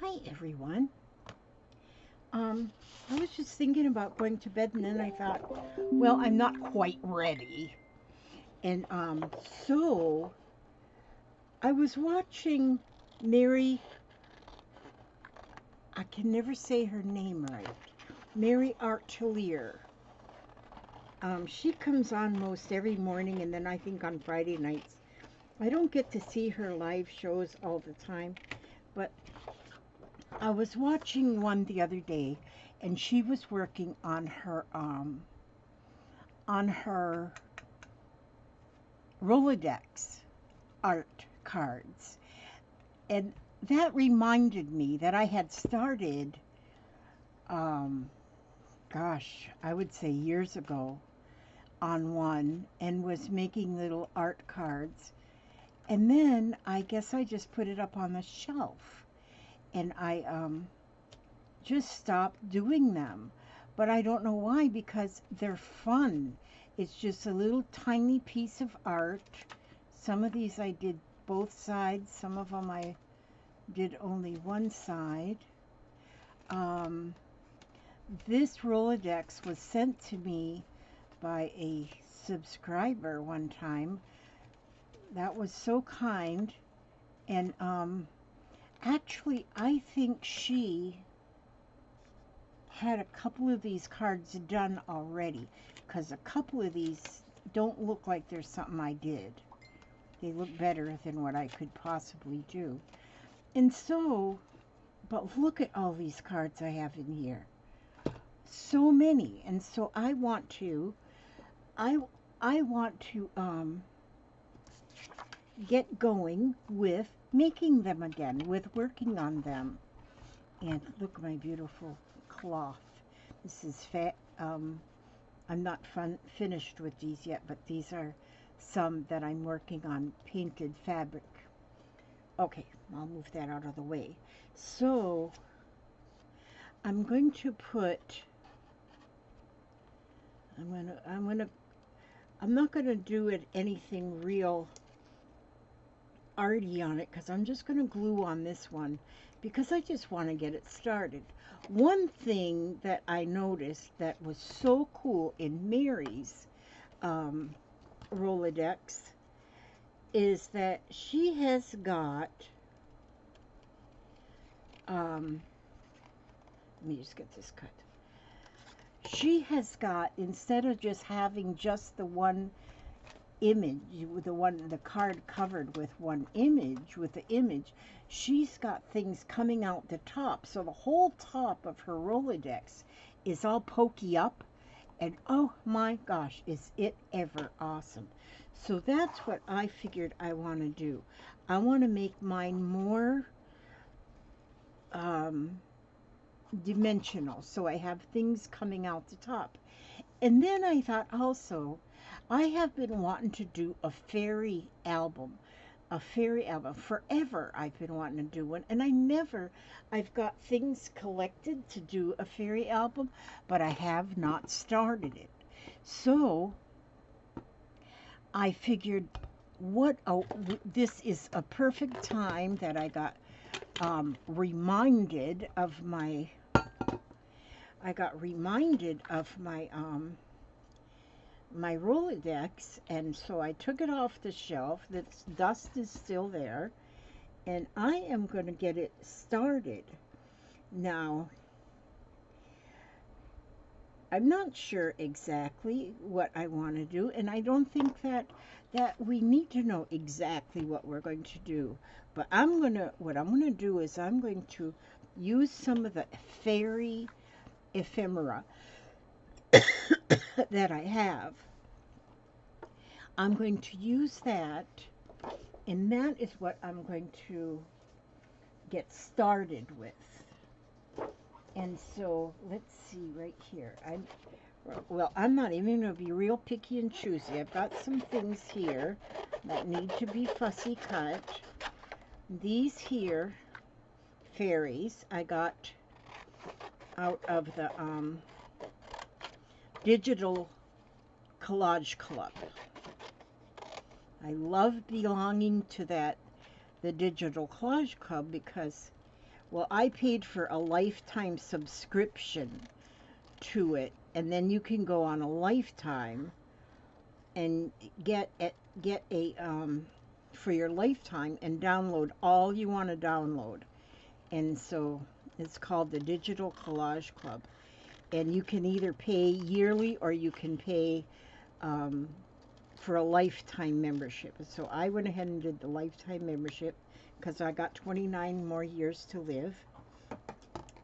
Hi everyone. I was just thinking about going to bed and then I thought, well, I'm not quite ready. And so I was watching Mary, I can never say her name right. Mary Artelier. She comes on most every morning and then I think on Friday nights. I don't get to see her live shows all the time, but I was watching one the other day and she was working on her rol-a-dex art cards. And that reminded me that I had started gosh, I would say years ago on one and was making little art cards. And then I guess I just put it up on the shelf and I just stopped doing them. But I don't know why, because they're fun. It's just a little tiny piece of art. Some of these I did both sides. Some of them I did only one side. This rol-a-dex was sent to me by a subscriber one time. That was so kind. And actually, I think she had a couple of these cards done already, because a couple of these don't look like there's something I did. They look better than what I could possibly do. And so, but look at all these cards I have in here. So many. And so I want to get going with making them again, with working on them. And look at my beautiful cloth. This is I'm not finished with these yet, but these are some that I'm working on, painted fabric. Okay, I'll move that out of the way. So I'm going to put, I'm not gonna do it anything real arty on it, because I'm just gonna glue on this one because I just want to get it started. One thing that I noticed that was so cool in Mary's rol-a-dex is that she has got, let me just get this cut. She has got, instead of just having just the one image, the card covered with one image, with the image, she's got things coming out the top. So the whole top of her rol-a-dex is all pokey up, and oh my gosh, is it ever awesome. So that's what I figured I want to do. I want to make mine more dimensional, so I have things coming out the top. And then I thought also, I have been wanting to do a fairy album. Forever I've been wanting to do one, and I've got things collected to do a fairy album, but I have not started it. So I figured, this is a perfect time that I got reminded of my my rol-a-dex, and so I took it off the shelf. The dust is still there, and I am going to get it started. Now, I'm not sure exactly what I want to do, and I don't think that we need to know exactly what we're going to do. But what I'm going to do is I'm going to use some of the fairy ephemera that I have. I'm going to use that, and that is what I'm going to get started with. And so let's see right here. I'm not even going to be real picky and choosy. I've got some things here that need to be fussy cut. These here fairies I got out of the Digital Collage Club. I love belonging to the Digital Collage Club because Well, I paid for a lifetime subscription to it, and then you can go on a lifetime and get a for your lifetime and download all you want to download. And so it's called the Digital Collage Club, and you can either pay yearly or you can pay for a lifetime membership. So I went ahead and did the lifetime membership because I got 29 more years to live.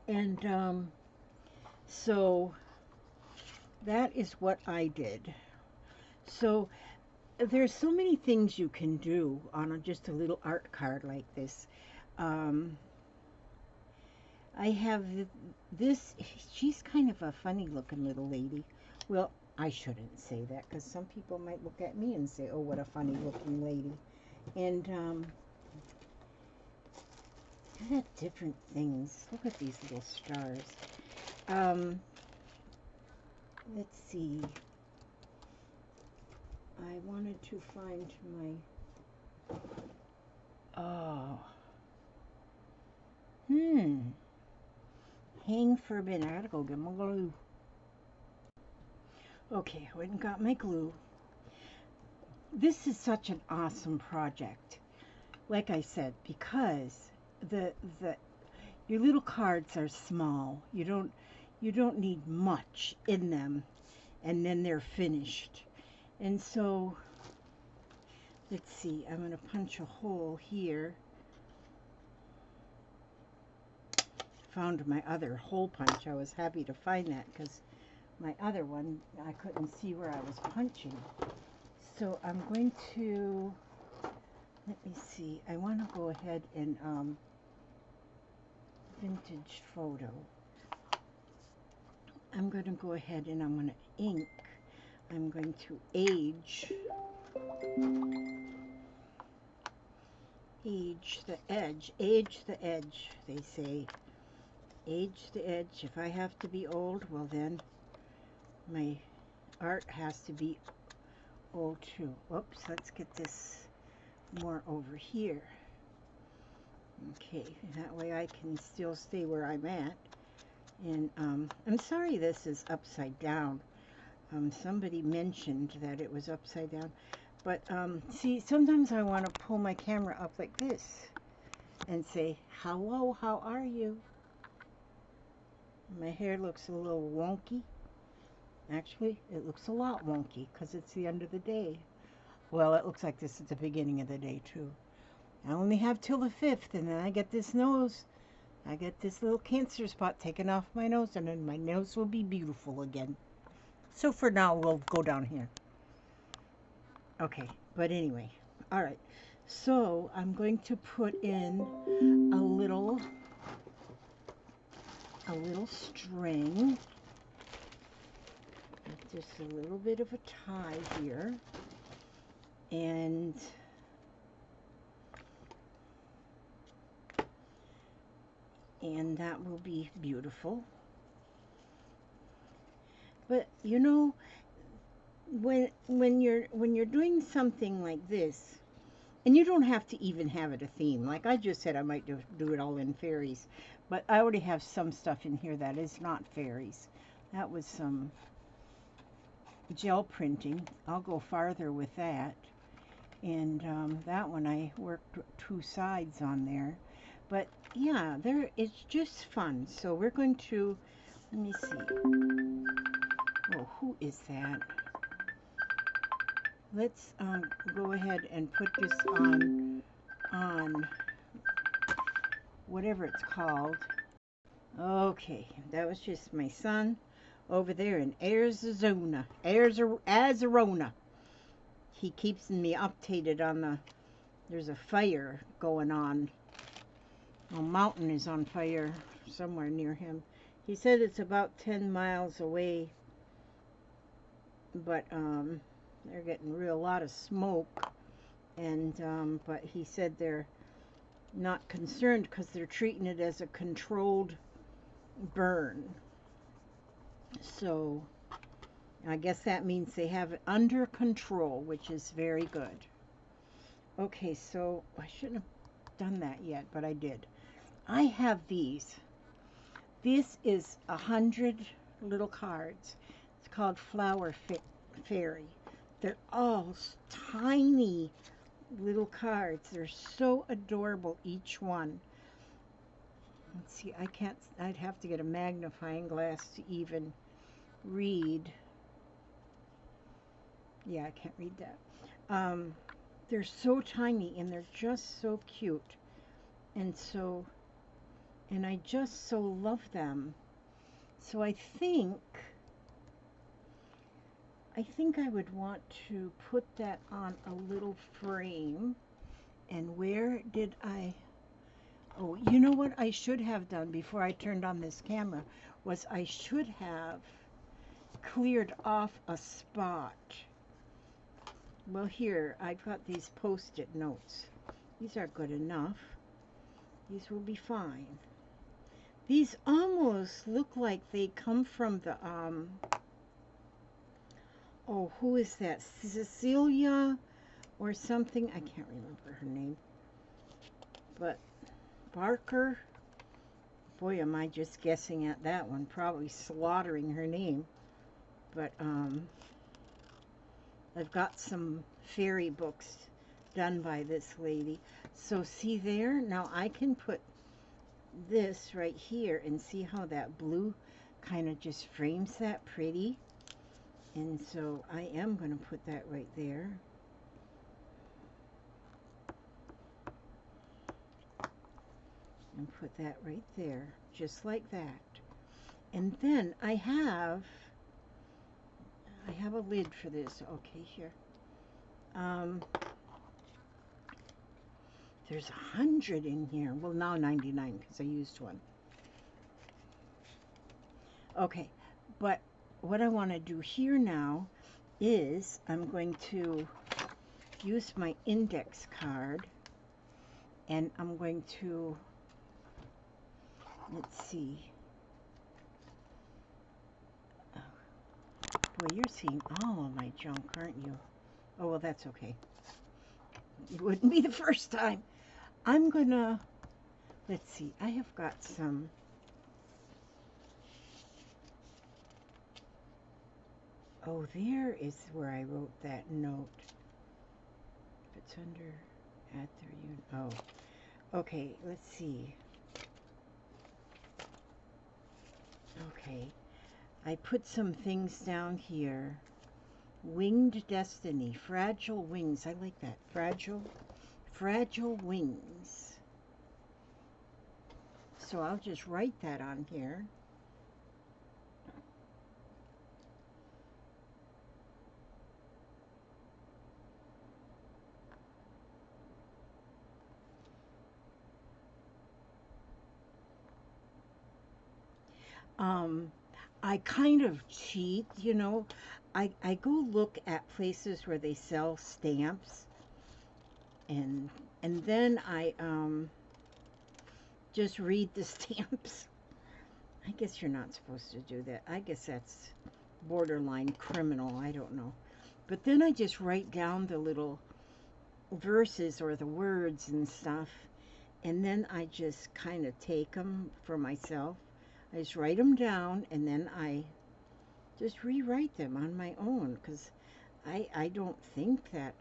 And so that is what I did. So there's so many things you can do on just a little art card like this. I have this, she's kind of a funny looking little lady. Well, I shouldn't say that because some people might look at me and say, oh, what a funny looking lady. And I have different things. Look at these little stars. Let's see. I wanted to find my, hang for a minute. I gotta go get my glue. Okay, I went and got my glue. This is such an awesome project. Like I said, because your little cards are small. You don't need much in them, and then they're finished. And so, let's see, I'm going to punch a hole here. Found my other hole punch. I was happy to find that because my other one, I couldn't see where I was punching. So I'm going to, let me see, I want to go ahead and, vintage photo. I'm going to go ahead and I'm going to ink. I'm going to age the edge, they say. Age the edge. If I have to be old, well then my art has to be old too. Whoops, let's get this more over here. Okay, that way I can still stay where I'm at. And I'm sorry this is upside down. Somebody mentioned that it was upside down. But see, sometimes I want to pull my camera up like this and say, hello, how are you? My hair looks a little wonky. Actually, it looks a lot wonky because it's the end of the day. Well, it looks like this at the beginning of the day too. I only have till the 5th, and then I get this nose. I get this little cancer spot taken off my nose, and then my nose will be beautiful again. So for now, we'll go down here. Okay, but anyway, all right. So I'm going to put in a little string. Just a little bit of a tie here, and that will be beautiful. But you know, when you're doing something like this, and you don't have to even have it a theme. Like I just said, I might do it all in fairies, but I already have some stuff in here that is not fairies. That was some gel printing. I'll go farther with that. And that one I worked 2 sides on there. But yeah, it's just fun. So we're going to, let me see. Oh, who is that? Let's go ahead and put this on whatever it's called. Okay, that was just my son over there in Arizona. He keeps me updated on there's a fire going on. A mountain is on fire somewhere near him. He said it's about 10 miles away, but they're getting a lot of smoke, and but he said they're not concerned because they're treating it as a controlled burn. So I guess that means they have it under control, which is very good. Okay, so I shouldn't have done that yet, but I did. I have these. This is 100 little cards. It's called Fairy. They're all tiny little cards. They're so adorable, each one. Let's see, I can't, I'd have to get a magnifying glass to even read. Yeah, I can't read that. They're so tiny and they're just so cute. And I just so love them. So I think I would want to put that on a little frame. And where did oh, you know what I should have done before I turned on this camera was I should have cleared off a spot. Well, here, I've got these Post-it notes. These are good enough. These will be fine. These almost look like they come from the, oh, who is that? Cecilia or something? I can't remember her name. But Barker. Boy, am I just guessing at that one. Probably slaughtering her name. But, I've got some fairy books done by this lady. So see there? Now I can put this right here and see how that blue kind of just frames that pretty. And so I am going to put that right there. And put that right there, just like that. And then I have a lid for this. Okay, here. There's 100 in here. Well, now 99 because I used one. Okay, but what I want to do here now is I'm going to use my index card and I'm going to, let's see. Boy, you're seeing all of my junk, aren't you? Oh, well, that's okay. It wouldn't be the first time. I'm gonna, let's see, I have got some, oh, there is where I wrote that note. If it's under, at the reunion, oh, okay, let's see. Okay, I put some things down here. Winged Destiny, Fragile Wings. I like that. Fragile Wings. So I'll just write that on here. I kind of cheat, you know. I go look at places where they sell stamps, and then I just read the stamps. I guess you're not supposed to do that. I guess that's borderline criminal. I don't know. But then I just write down the little verses or the words and stuff, and then I just kind of take them for myself. I just write them down, and then I just rewrite them on my own, because I don't think that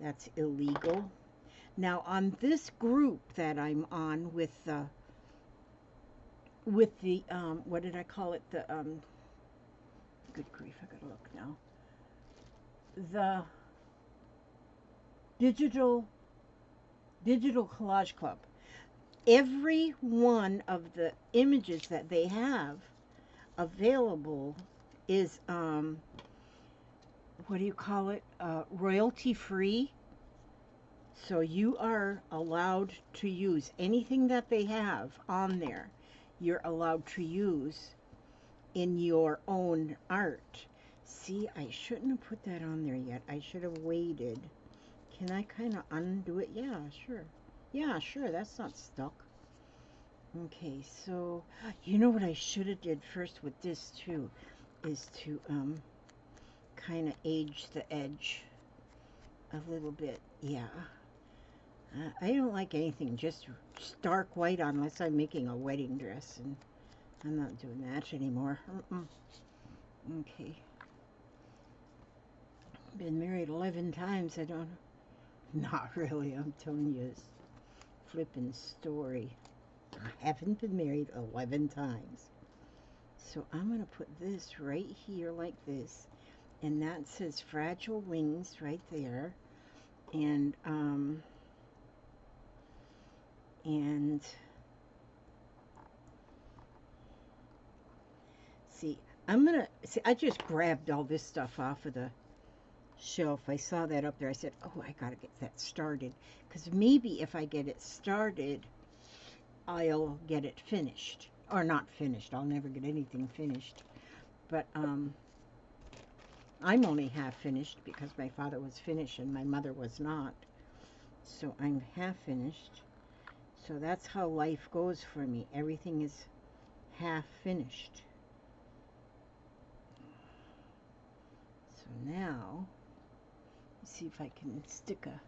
that's illegal. Now, on this group that I'm on with the what did I call it? The good grief, I gotta look now. The Digital Collage Club. Every one of the images that they have available is what do you call it? Royalty free. So you are allowed to use anything that they have on there. You're allowed to use in your own art. See, I shouldn't have put that on there yet. I should have waited. Can I kind of undo it? Yeah, sure. Yeah, sure, that's not stuck. Okay, so, you know what I should have did first with this too, is to kind of age the edge a little bit. Yeah, I don't like anything just stark white unless I'm making a wedding dress, and I'm not doing that anymore. Okay. Been married 11 times. I don't. Not really. I'm telling you, it's flippin' story. I haven't been married 11 times. So I'm going to put this right here like this. And that says Fragile Wings right there. And see, I just grabbed all this stuff off of the shelf. I saw that up there. I said, oh, I got to get that started. Because maybe if I get it started, I'll get it finished. Or not finished. I'll never get anything finished. But I'm only half finished because my father was finished and my mother was not. So I'm half finished. So that's how life goes for me. Everything is half finished. So now, let's see if I can stick a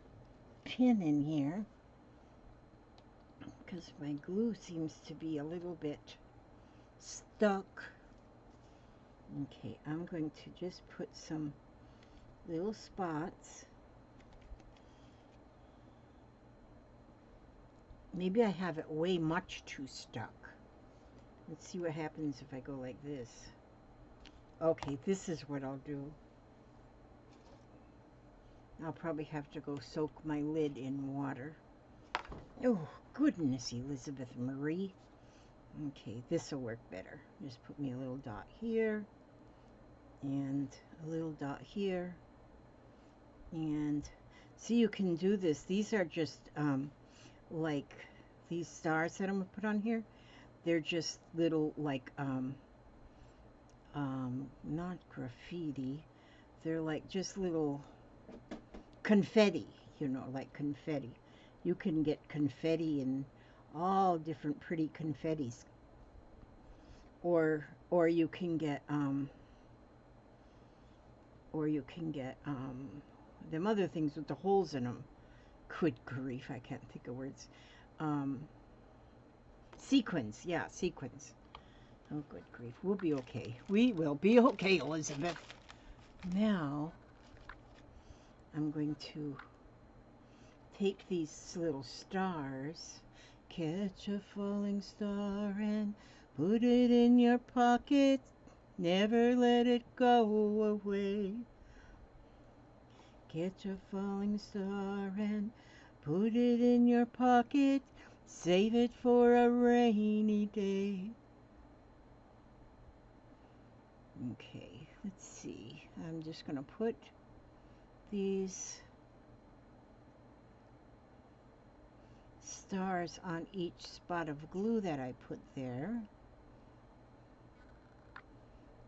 pin in here, because my glue seems to be a little bit stuck. Okay, I'm going to just put some little spots. Maybe I have it way much too stuck. Let's see what happens if I go like this. Okay, this is what I'll do. I'll probably have to go soak my lid in water. Oh, goodness, Elizabeth Marie. Okay, this will work better. Just put me a little dot here, and a little dot here. And see, you can do this. These are just, like, these stars that I'm going to put on here. They're just little, like, not graffiti. They're like just little confetti, you know, like confetti. You can get confetti in all different pretty confettis. Or you can get them other things with the holes in them. Good grief, I can't think of words. Sequins, yeah, sequins. Oh, good grief, we'll be okay. We will be okay, Elizabeth. Now, I'm going to take these little stars, catch a falling star and put it in your pocket, never let it go away. Catch a falling star and put it in your pocket, save it for a rainy day. Okay, let's see. I'm just going to put these stars on each spot of glue that I put there.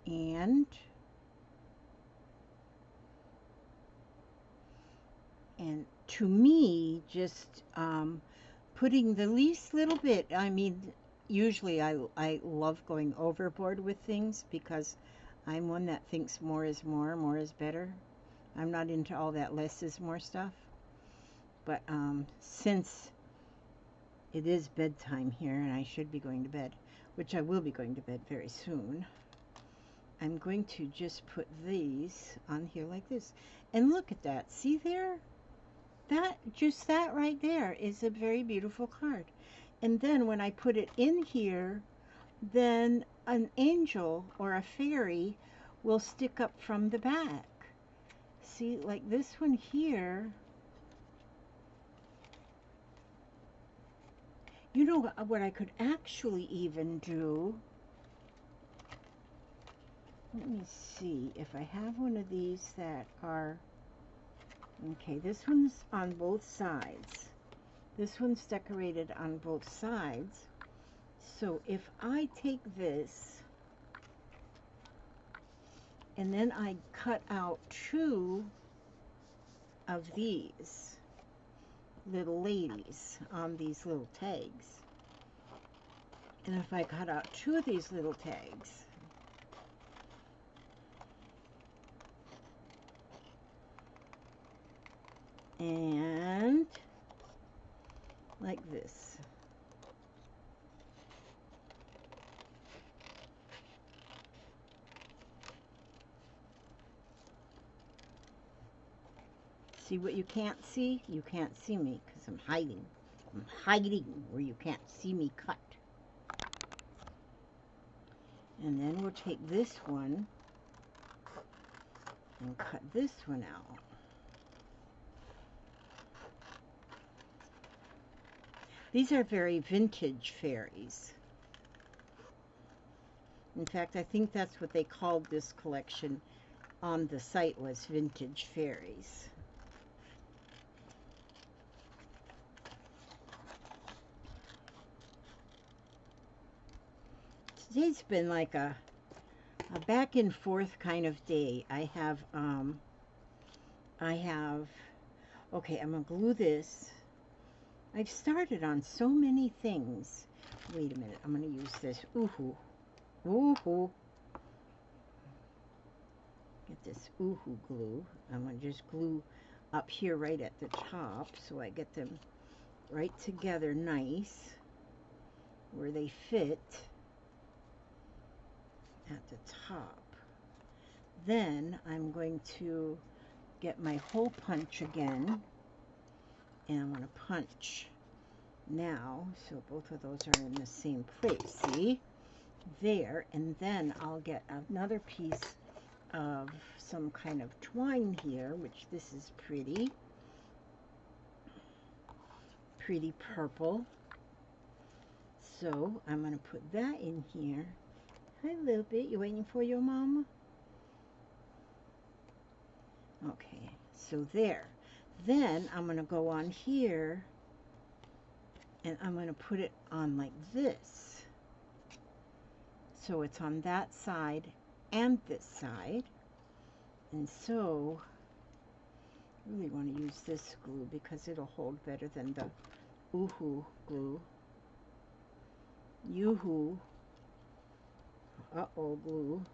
And to me, just putting the least little bit, I mean, usually I love going overboard with things because I'm one that thinks more is more, more is better. I'm not into all that less is more stuff. But since it is bedtime here and I should be going to bed, which I will be going to bed very soon, I'm going to just put these on here like this. And look at that. See there? Just that right there is a very beautiful card. And then when I put it in here, then an angel or a fairy will stick up from the back. See, like this one here. You know what I could actually even do? Let me see if I have one of these that are, okay, this one's on both sides. This one's decorated on both sides. So if I take this and then I cut out two of these little ladies on these little tags, and if I cut out two of these little tags, and like this. See what you can't see? You can't see me because I'm hiding. I'm hiding where you can't see me cut. And then we'll take this one and cut this one out. These are very vintage fairies. In fact, I think that's what they called this collection on the site, was vintage fairies. Today's been like a back and forth kind of day. I have, okay, I'm gonna glue this. I've started on so many things. Wait a minute, I'm gonna use this. Ooh-hoo. Ooh-hoo. Get this ooh-hoo glue. I'm gonna just glue up here right at the top so I get them right together nice where they fit at the top. Then I'm going to get my hole punch again, and I'm going to punch now so both of those are in the same place. See? There. And then I'll get another piece of some kind of twine here, which this is pretty purple. So I'm going to put that in here. Hi, little bit. You waiting for your mama? Okay, so there. Then I'm going to go on here and I'm going to put it on like this. So it's on that side and this side. And so I really want to use this glue because it'll hold better than the ooh-hoo glue. Yoo-hoo. Uh-oh, glue.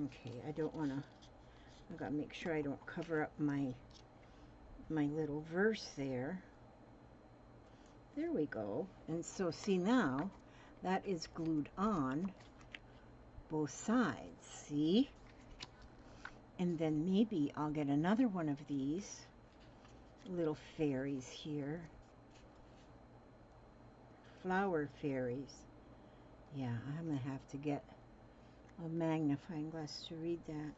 Okay, I don't want to, I gotta make sure I don't cover up my little verse there. There we go. And so see now, that is glued on both sides, see? And then maybe I'll get another one of these little fairies here. Flower fairies. Yeah, I'm gonna have to get a magnifying glass to read that.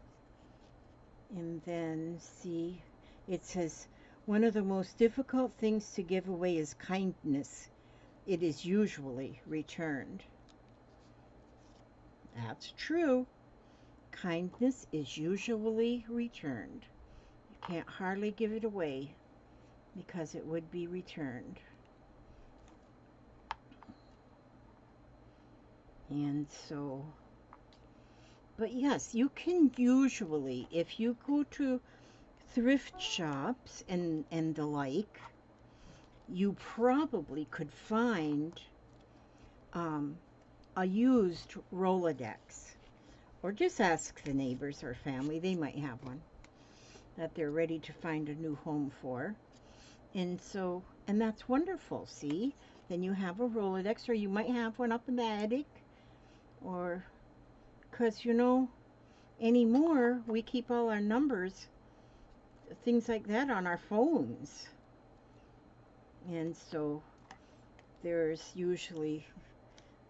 And then see, it says, one of the most difficult things to give away is kindness. It is usually returned. That's true. Kindness is usually returned. You can't hardly give it away because it would be returned. And so, but yes, you can usually, if you go to thrift shops and the like, you probably could find a used rol-a-dex, or just ask the neighbors or family. They might have one that they're ready to find a new home for. And so, and that's wonderful. See, then you have a rol-a-dex, or you might have one up in the attic, or because, you know, anymore we keep all our numbers, things like that, on our phones. And so there's usually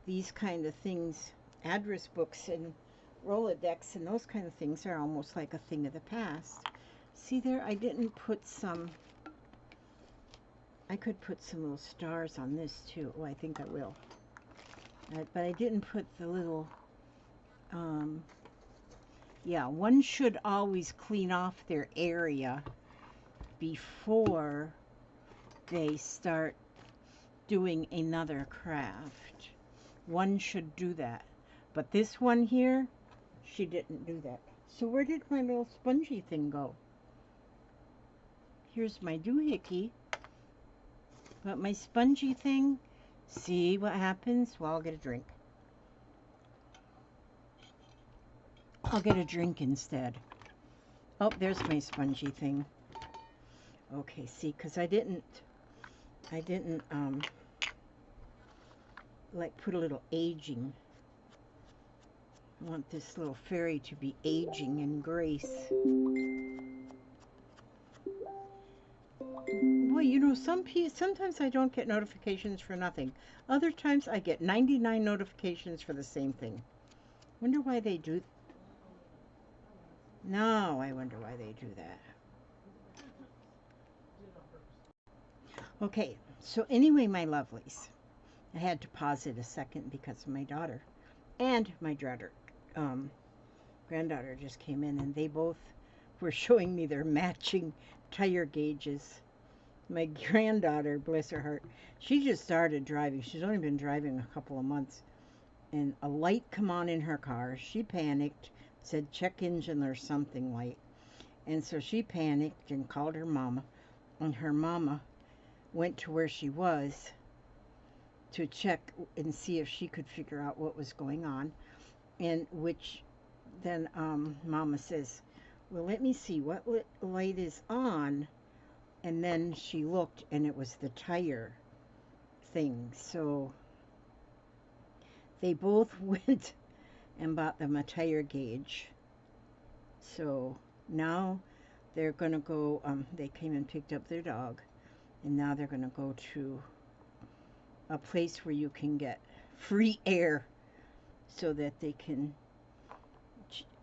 these kind of things, address books and rol-a-dex and those kind of things are almost like a thing of the past. See there, I didn't put some, I could put some little stars on this too. Oh, I think I will. But I didn't put the little, yeah, one should always clean off their area before they start doing another craft. One should do that. But this one here, she didn't do that. So where did my little spongy thing go? Here's my doohickey. But my spongy thing, see what happens? Well, I'll get a drink. I'll get a drink instead. Oh, there's my spongy thing. Okay, see, because I didn't I didn't like put a little aging. I want this little fairy to be aging in grace. Boy, you know, sometimes I don't get notifications for nothing. Other times I get 99 notifications for the same thing. Wonder why they do. No, I wonder why they do that. Okay, so anyway, my lovelies, I had to pause it a second because of my daughter. And my granddaughter just came in, and they both were showing me their matching tire gauges. My granddaughter, bless her heart, she just started driving. She's only been driving a couple of months. And a light come on in her car. She panicked, said check engine or something light. And so she panicked and called her mama. And her mama went to where she was to check and see if she could figure out what was going on. And which then mama says, well, let me see what light is on. And then she looked, and it was the tire thing. So they both went and bought them a tire gauge. So now they're going to go, they came and picked up their dog, and now they're going to go to a place where you can get free air so that they can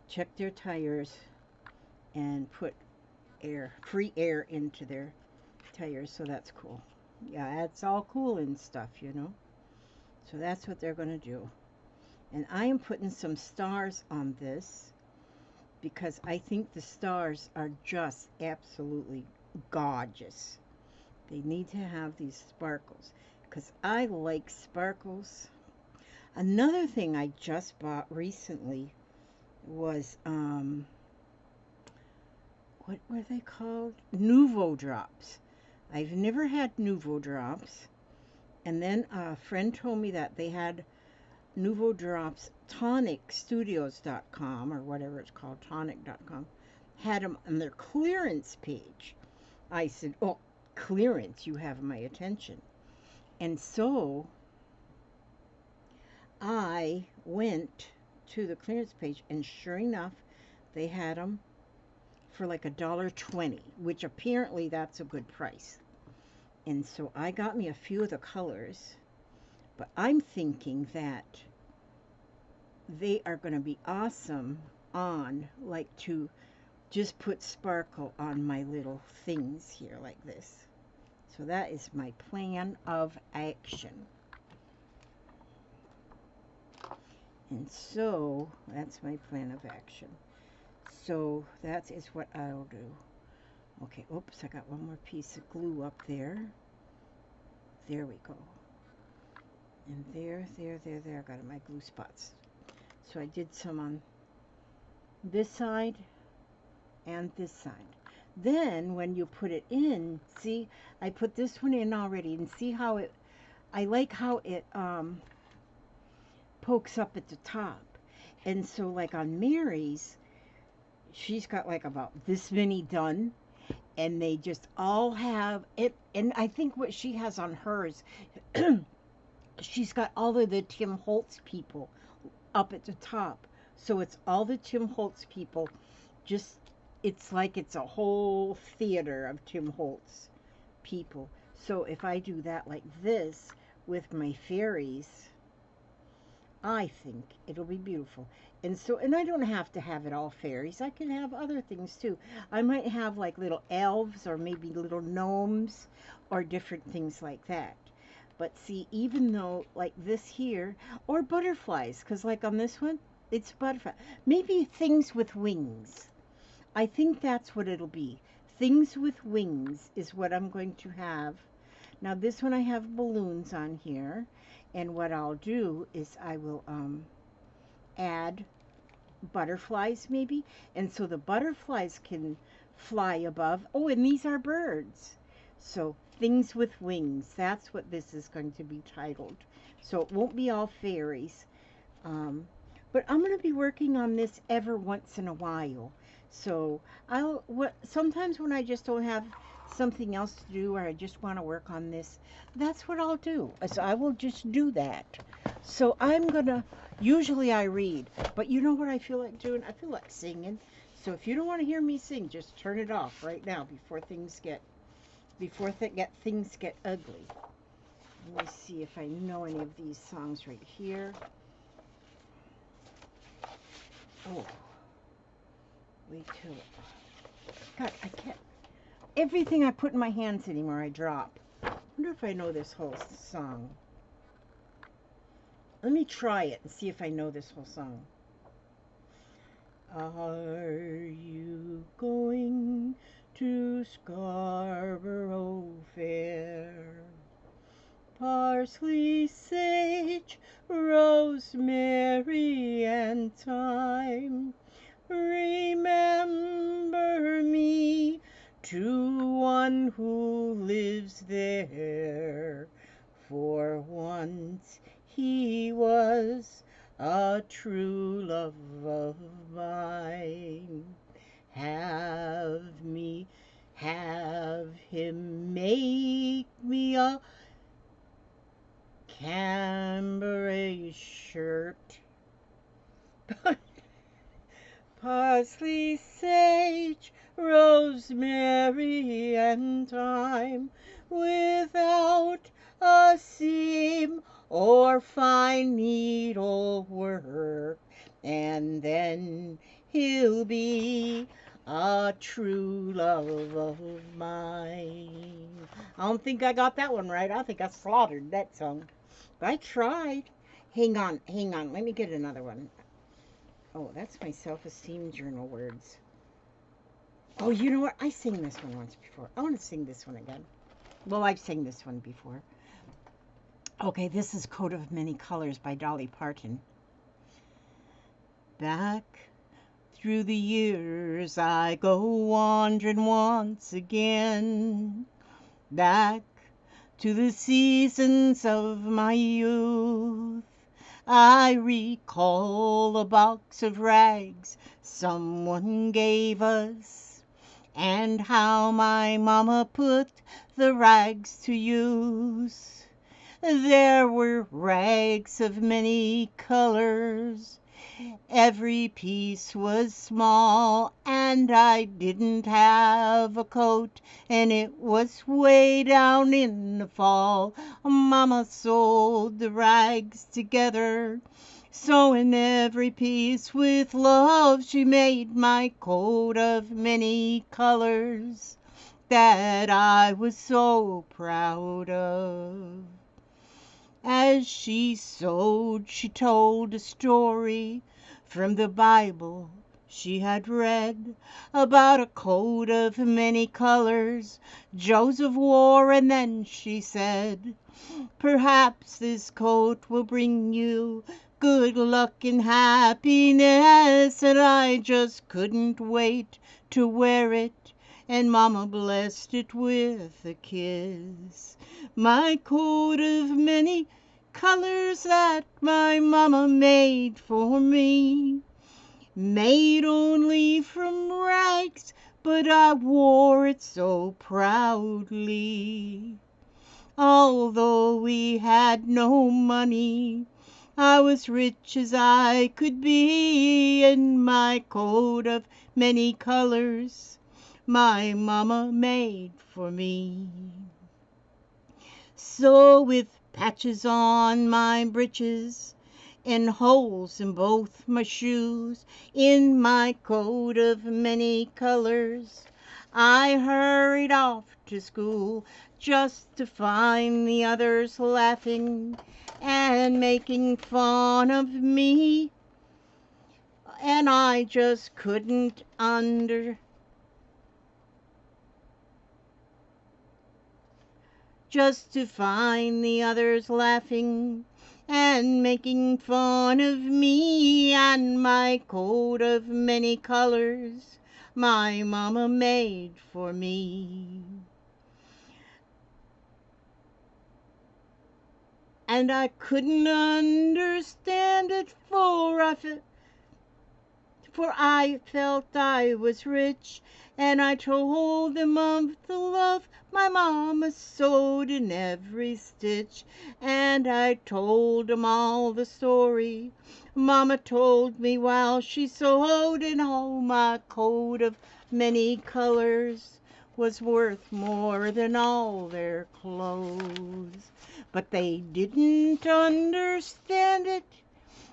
check their tires and put free air into their tires. So that's cool. Yeah, it's all cool and stuff, you know. So that's what they're going to do. And I am putting some stars on this because I think the stars are just absolutely gorgeous. They need to have these sparkles because I like sparkles. Another thing I just bought recently was what were they called? Nouveau drops. I've never had Nouveau drops. And then a friend told me that they had Nouveau drops. TonicStudios.com or whatever it's called, tonic.com, had them on their clearance page. I said, oh, clearance, you have my attention. And so I went to the clearance page, and sure enough, they had them for like $1.20, which apparently that's a good price. And so I got me a few of the colors, but I'm thinking that they are going to be awesome on, like, to just put sparkle on my little things here like this. So that is my plan of action. And so that's my plan of action. So that is what I'll do. Okay, oops, I got one more piece of glue up there. There we go. And there, I got my glue spots. So I did some on this side and this side. Then when you put it in, see, I put this one in already, and see how it, I like how it pokes up at the top. And so like on Mary's, she's got like about this many done, and they just all have it. And I think what she has on hers, she's got all of the Tim Holtz people up at the top. So it's all the Tim Holtz people, just, it's like it's a whole theater of Tim Holtz people. So if I do that like this with my fairies, I think it'll be beautiful. And so, and I don't have to have it all fairies. I can have other things too. I might have like little elves or maybe little gnomes or different things like that. But see, even though like this here, or butterflies, because like on this one, it's butterfly. Maybe things with wings. I think that's what it'll be. Things with wings is what I'm going to have. Now this one I have balloons on here. And what I'll do is I will add butterflies maybe. And so the butterflies can fly above. Oh, and these are birds. So things with wings. That's what this is going to be titled. So it won't be all fairies. But I'm going to be working on this every once in a while. So sometimes when I just don't have something else to do, or I just want to work on this, that's what I'll do. So I will just do that. So I'm gonna, usually I read, but you know what I feel like doing? I feel like singing. So if you don't want to hear me sing, just turn it off right now things get ugly. Let me see if I know any of these songs right here. Oh, wait till, God, I can't, everything I put in my hands anymore I drop. I wonder if I know this whole song. Let me try it and see if I know this whole song. Are you going to Scarborough Fair? Parsley, sage, rosemary, and thyme. Remember me to one who lives there, for once he was a true love of mine. Have him make me a Cambray shirt. Parsley, sage, rosemary, and thyme, without a seam or fine needlework, and then he'll be a true love of mine. I don't think I got that one right. I think I slaughtered that song. But I tried. Hang on. Let me get another one. Oh, that's my self-esteem journal words. Oh, you know what? I sang this one once before. I want to sing this one again. Well, I've sang this one before. Okay, this is Coat of Many Colors by Dolly Parton. Back through the years I go wandering once again. Back to the seasons of my youth. I recall a box of rags someone gave us, and how my mama put the rags to use. There were rags of many colors. Every piece was small, and I didn't have a coat, and it was way down in the fall. Mama sewed the rags together, sewing every piece with love. She made my coat of many colors that I was so proud of. As she sewed, she told a story from the Bible she had read about a coat of many colors Joseph wore, and then she said, perhaps this coat will bring you good luck and happiness. And I just couldn't wait to wear it, and Mama blessed it with a kiss. My coat of many colors that my mama made for me, made only from rags, but I wore it so proudly. Although we had no money, I was rich as I could be, in my coat of many colors my mama made for me. So with patches on my breeches and holes in both my shoes, in my coat of many colors, I hurried off to school, just to find the others laughing and making fun of me. And I just couldn't just to find the others laughing and making fun of me, and my coat of many colors my mama made for me. And I couldn't understand it, for I felt I was rich, and I told them of the love my mama sewed in every stitch, and I told them all the story Mama told me while she sewed, and oh, my coat of many colors was worth more than all their clothes. But they didn't understand it,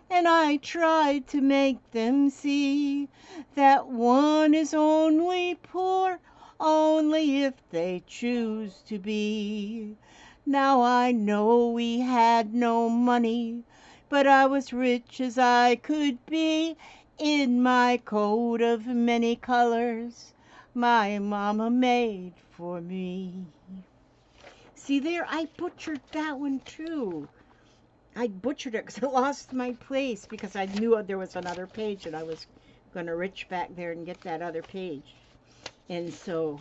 and I tried to make them see that one is only poor only if they choose to be. Now I know we had no money, but I was rich as I could be in my coat of many colors my mama made for me. See there, I butchered that one too. I butchered it because I lost my place because I knew there was another page and I was going to reach back there and get that other page. And so,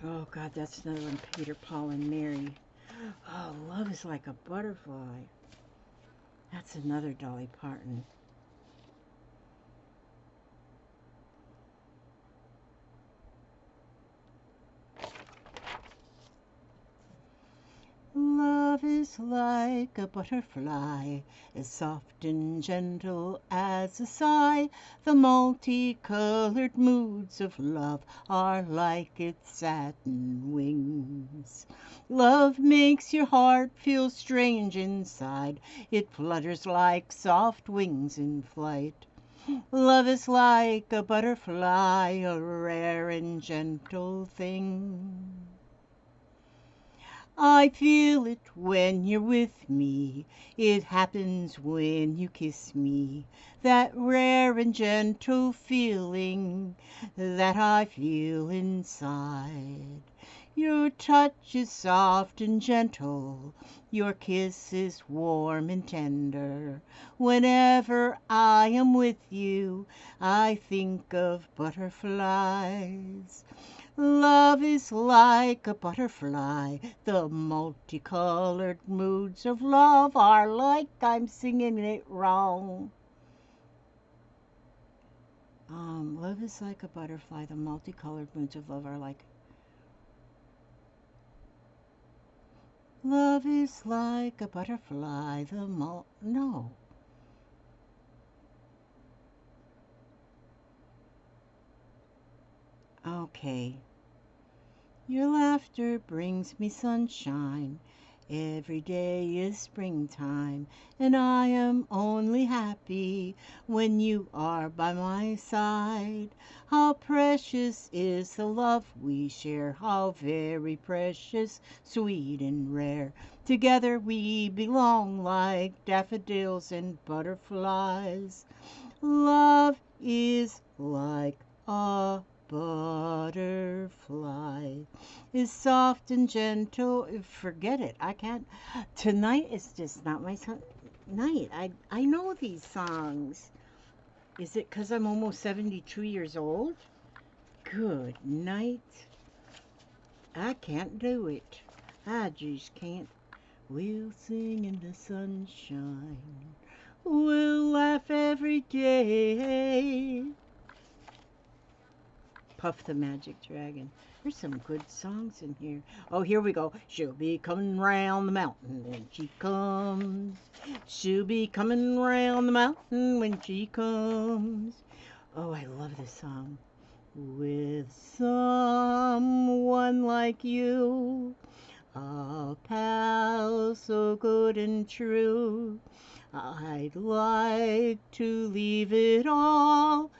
oh God, that's another one, Peter, Paul, and Mary. Oh, love is like a butterfly. That's another Dolly Parton. Love is like a butterfly, as soft and gentle as a sigh. The multicolored moods of love are like its satin wings. Love makes your heart feel strange inside. It flutters like soft wings in flight. Love is like a butterfly, a rare and gentle thing. I feel it when you're with me, it happens when you kiss me, that rare and gentle feeling that I feel inside. Your touch is soft and gentle, your kiss is warm and tender. Whenever I am with you, I think of butterflies. Love is like a butterfly, the multicolored moods of love are like, I'm singing it wrong. Love is like a butterfly, the multicolored moods of love are like. Love is like a butterfly, no. Okay. Your laughter brings me sunshine. Every day is springtime, and I am only happy when you are by my side. How precious is the love we share, how very precious, sweet and rare. Together we belong like daffodils and butterflies. Love is like a butterfly, is soft and gentle. Forget it. I can't. Tonight is just not my night. I know these songs. Is it because I'm almost 72 years old? Good night. I can't do it. I just can't. We'll sing in the sunshine. We'll laugh every day. Puff the Magic Dragon. There's some good songs in here. Oh, here we go. She'll be coming round the mountain when she comes. She'll be coming round the mountain when she comes. Oh, I love this song. With someone like you, a pal so good and true, I'd like to leave it all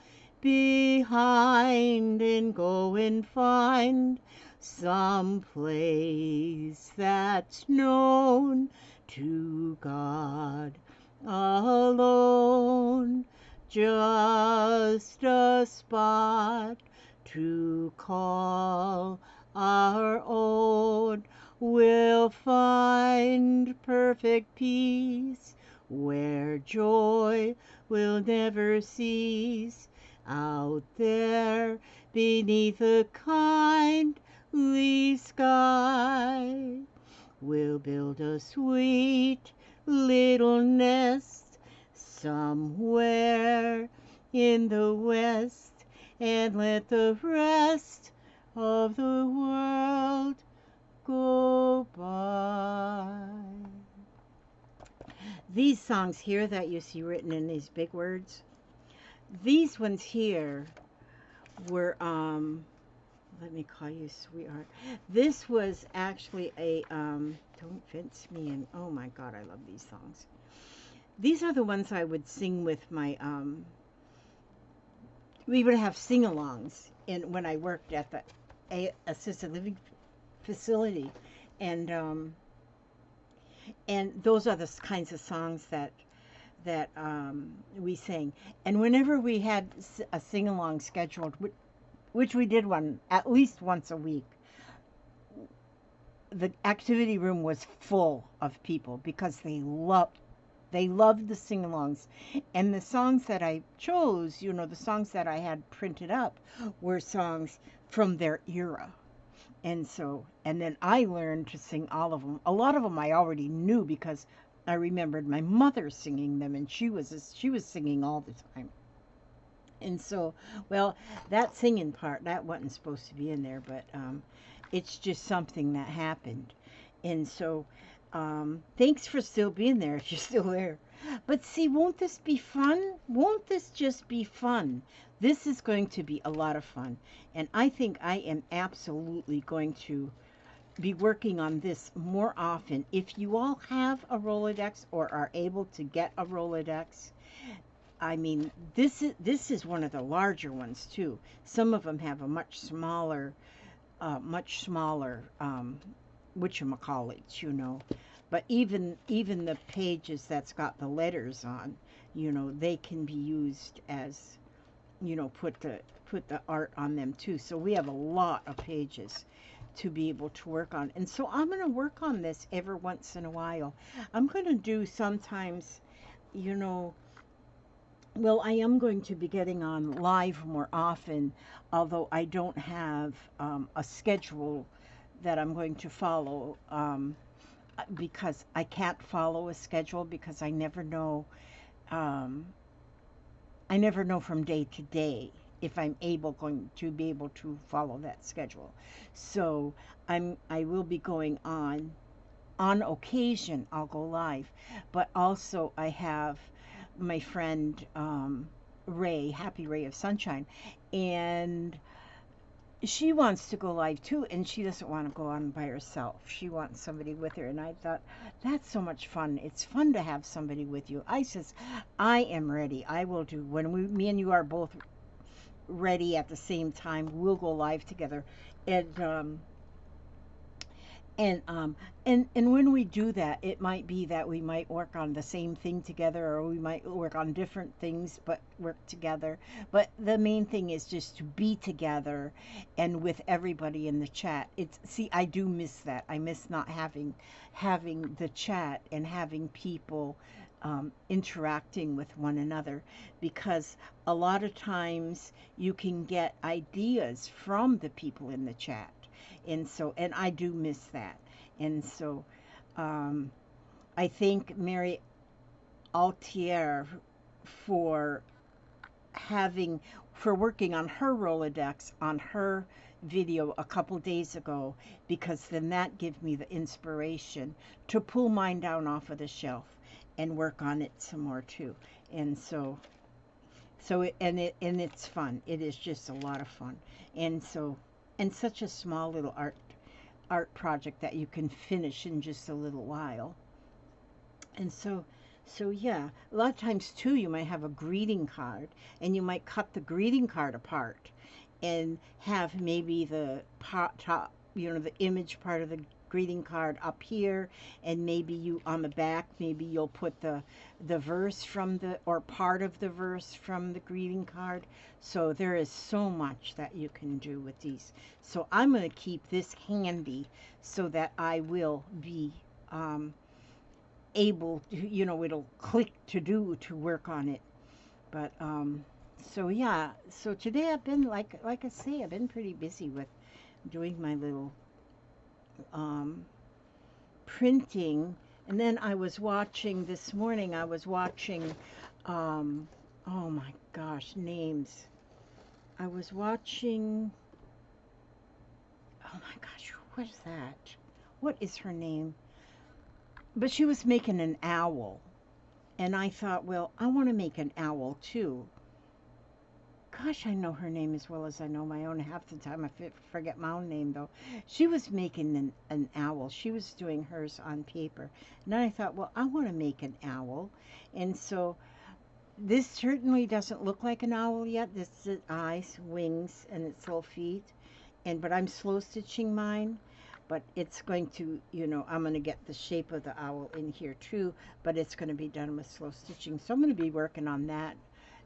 behind and go and find some place that's known to God alone, just a spot to call our own. We'll find perfect peace where joy will never cease. Out there beneath a kindly sky, we'll build a sweet little nest somewhere in the west, and let the rest of the world go by. These songs here that you see written in these big words, these ones here were, let me call you sweetheart. This was actually a, don't fence me in. Oh my God, I love these songs. These are the ones I would sing with my, we would have sing-alongs when I worked at the assisted living facility. And those are the kinds of songs that we sang. And whenever we had a sing-along scheduled, which we did one at least once a week, the activity room was full of people because they loved the sing-alongs. And the songs that I chose, you know, the songs that I had printed up were songs from their era. And then I learned to sing all of them. A lot of them I already knew because I remembered my mother singing them, and she was singing all the time. And so, well, that singing part, that wasn't supposed to be in there, but it's just something that happened. And so, thanks for still being there if you're still there. But see, won't this be fun? Won't this just be fun? This is going to be a lot of fun. And I think I am absolutely going to be working on this more often. If you all have a Rolodex or are able to get a Rolodex, I mean, this is one of the larger ones too. Some of them have a much smaller, whatchamacallits, you know. But even the pages that's got the letters on, you know, they can be used as, you know, put the art on them too. So we have a lot of pages to be able to work on. And so I'm going to work on this every once in a while. I'm going to do sometimes, you know, well, I am going to be getting on live more often, although I don't have a schedule that I'm going to follow, because I can't follow a schedule because I never know from day to day if I'm going to be able to follow that schedule. So I will be going on occasion. I'll go live, but also I have my friend Ray, Happy Ray of Sunshine, and she wants to go live too, and she doesn't want to go on by herself. She wants somebody with her, and I thought, that's so much fun. It's fun to have somebody with you. I says, I am ready. I will do, when me and you are both ready at the same time, we'll go live together. And when we do that, it might be that we might work on the same thing together, or we might work on different things but work together. But the main thing is just to be together and with everybody in the chat. See, I do miss that. I miss not having the chat and having people interacting with one another, because a lot of times you can get ideas from the people in the chat. And I do miss that. And so I thank Mary Altier for working on her Rolodex on her video a couple days ago, because then that gave me the inspiration to pull mine down off of the shelf and work on it some more too. And it's fun. It is just a lot of fun. And such a small little art project that you can finish in just a little while. And so yeah, a lot of times too, you might have a greeting card, and you might cut the greeting card apart and have maybe the top, you know, the image part of the greeting card up here, and maybe you on the back, maybe you'll put the verse from or part of the verse from the greeting card. So there is so much that you can do with these. So I'm going to keep this handy so that I will be able to, you know, it'll click to work on it. But so yeah, so today I've been like I say, I've been pretty busy with doing my little printing. And then I was watching this morning, Um, oh my gosh, names. I was watching, oh my gosh, what is that? What is her name? But she was making an owl. And I thought, well, I want to make an owl too. Gosh, I know her name as well as I know my own. Half the time I forget my own name, though. She was making an owl. She was doing hers on paper. And then I thought, well, I want to make an owl. And so this certainly doesn't look like an owl yet. This is its eyes, wings, and its little feet. But I'm slow stitching mine. But it's going to, I'm going to get the shape of the owl in here too. But it's going to be done with slow stitching. So I'm going to be working on that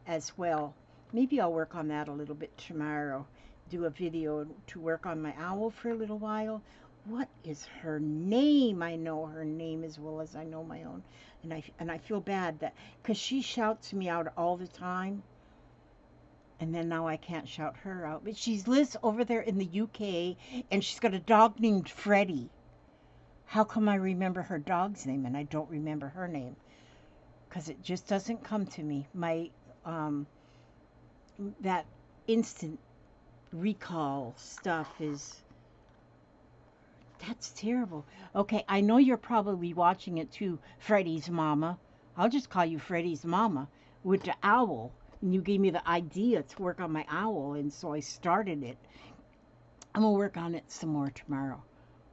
as well. Maybe I'll work on that a little bit tomorrow. Do a video to work on my owl for a little while. What is her name? I know her name as well as I know my own. And I feel bad that because she shouts me out all the time. And then now I can't shout her out. But she lives over there in the UK and she's got a dog named Freddie. How come I remember her dog's name and I don't remember her name? Because it just doesn't come to me. My that instant recall stuff is, that's terrible. Okay, I know you're probably watching it too, Freddie's mama. I'll just call you Freddie's mama with the owl. And you gave me the idea to work on my owl, and so I started it. I'm gonna work on it some more tomorrow.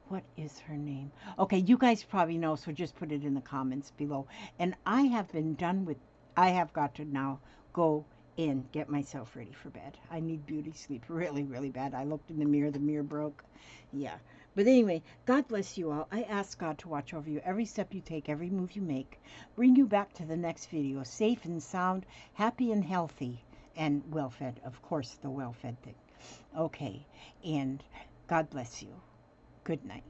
What is her name? Okay, you guys probably know, so just put it in the comments below. And I have been done with, I have got to now go and get myself ready for bed. I need beauty sleep really, really bad. I looked in the mirror broke. Yeah. But anyway, God bless you all. I ask God to watch over you every step you take, every move you make. Bring you back to the next video, safe and sound, happy and healthy, and well-fed. Of course, the well-fed thing. Okay. And God bless you. Good night.